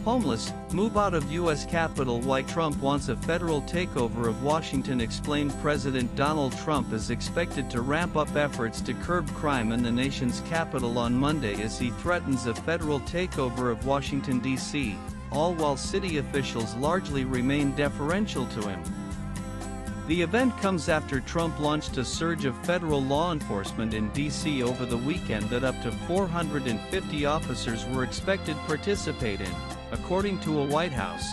Homeless, move out of U.S. Capitol. Why Trump wants a federal takeover of Washington explained. President Donald Trump is expected to ramp up efforts to curb crime in the nation's capital on Monday as he threatens a federal takeover of Washington, D.C., all while city officials largely remain deferential to him. The event comes after Trump launched a surge of federal law enforcement in D.C. over the weekend that up to 450 officers were expected to participate in, according to a White House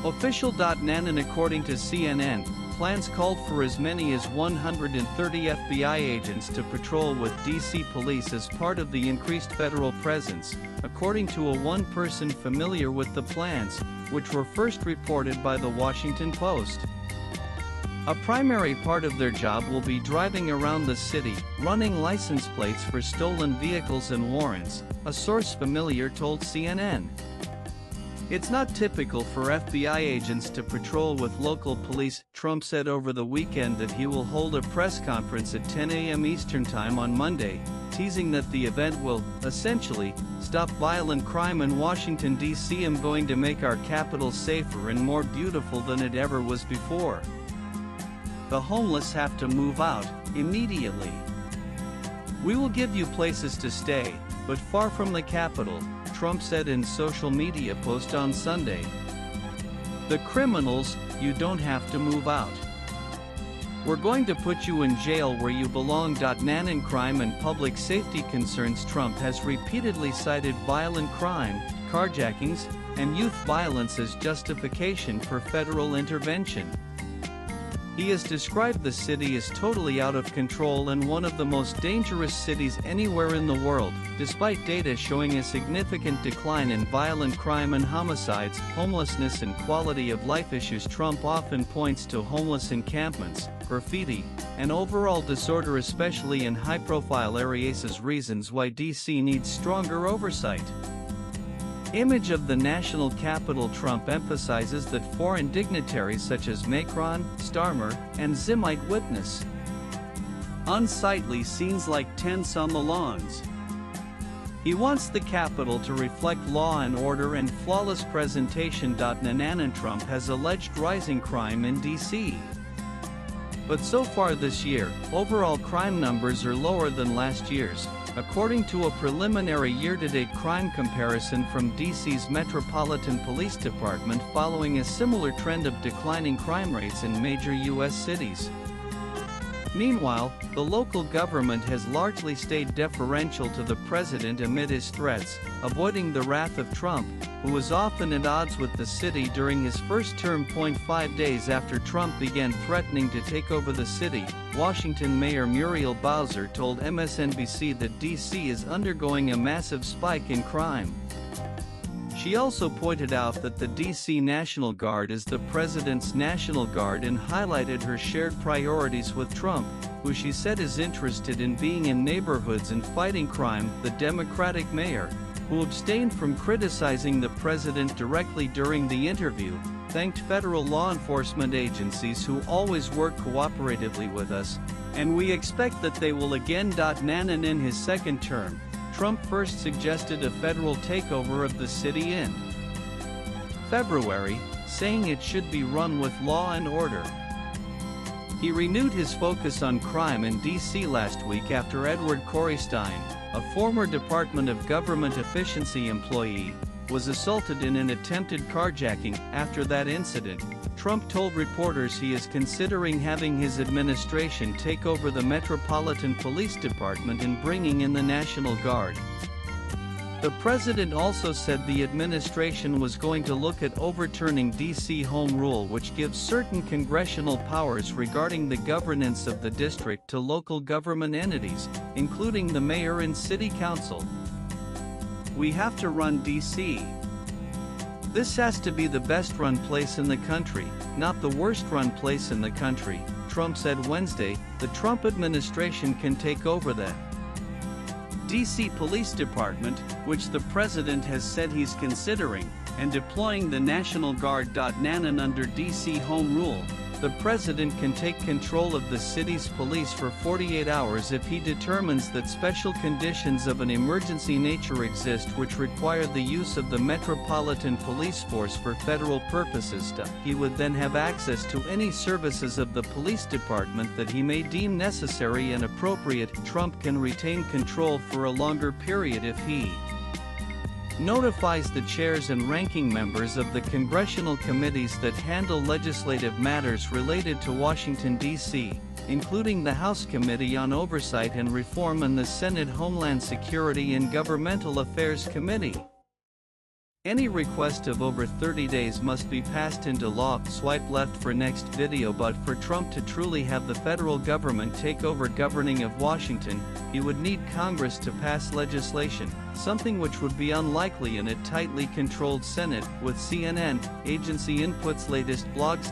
official. And according to CNN, plans called for as many as 130 FBI agents to patrol with D.C. police as part of the increased federal presence, according to a one-person familiar with the plans, which were first reported by the Washington Post. A primary part of their job will be driving around the city, running license plates for stolen vehicles and warrants, a source familiar told CNN. It's not typical for FBI agents to patrol with local police, Trump said over the weekend that he will hold a press conference at 10 a.m. Eastern Time on Monday, teasing that the event will, essentially, stop violent crime in Washington, D.C. I'm going to make our capital safer and more beautiful than it ever was before. The homeless have to move out, immediately. We will give you places to stay, but far from the Capitol, Trump said in social media post on Sunday. The criminals, you don't have to move out. We're going to put you in jail where you belong. In crime and public safety concerns, Trump has repeatedly cited violent crime, carjackings, and youth violence as justification for federal intervention. He has described the city as totally out of control and one of the most dangerous cities anywhere in the world, despite data showing a significant decline in violent crime and homicides, homelessness and quality of life issues. Trump often points to homeless encampments, graffiti, and overall disorder, especially in high-profile areas, as reasons why D.C. needs stronger oversight. Image of the national capital. Trump emphasizes that foreign dignitaries such as Macron, Starmer, and Xi might witness unsightly scenes like tents on the lawns. He wants the capital to reflect law and order and flawless presentation. Trump has alleged rising crime in D.C. But so far this year, overall crime numbers are lower than last year's, according to a preliminary year-to-date crime comparison from D.C.'s Metropolitan Police Department, following a similar trend of declining crime rates in major U.S. cities. Meanwhile, the local government has largely stayed deferential to the president amid his threats, avoiding the wrath of Trump, who was often at odds with the city during his first term. 5 days after Trump began threatening to take over the city, Washington Mayor Muriel Bowser told MSNBC that D.C. is undergoing a massive spike in crime. She also pointed out that the D.C. National Guard is the president's National Guard and highlighted her shared priorities with Trump, who she said is interested in being in neighborhoods and fighting crime. The Democratic mayor, who abstained from criticizing the president directly during the interview, thanked federal law enforcement agencies who always work cooperatively with us, and we expect that they will again. In his second term, Trump first suggested a federal takeover of the city in February, saying it should be run with law and order. He renewed his focus on crime in D.C. last week after Edward Coreystein, a former Department of Government Efficiency employee, was assaulted in an attempted carjacking. After that incident, Trump told reporters he is considering having his administration take over the Metropolitan Police Department and bringing in the National Guard. The president also said the administration was going to look at overturning D.C. Home Rule, which gives certain congressional powers regarding the governance of the district to local government entities, including the mayor and city council. We have to run D.C. This has to be the best-run place in the country, not the worst-run place in the country, Trump said Wednesday. The Trump administration can take over the D.C. Police Department, which the president has said he's considering, and deploying the National Guard. And under D.C. Home Rule, The president can take control of the city's police for 48 hours if he determines that special conditions of an emergency nature exist which require the use of the Metropolitan Police Force for federal purposes. He would then have access to any services of the police department that he may deem necessary and appropriate. Trump can retain control for a longer period if he notifies the chairs and ranking members of the congressional committees that handle legislative matters related to Washington, D.C., including the House Committee on Oversight and Reform and the Senate Homeland Security and Governmental Affairs Committee. Any request of over 30 days must be passed into law. Swipe left for next video. But for Trump to truly have the federal government take over governing of Washington, he would need Congress to pass legislation, something which would be unlikely in a tightly controlled Senate. With CNN agency inputs latest blogs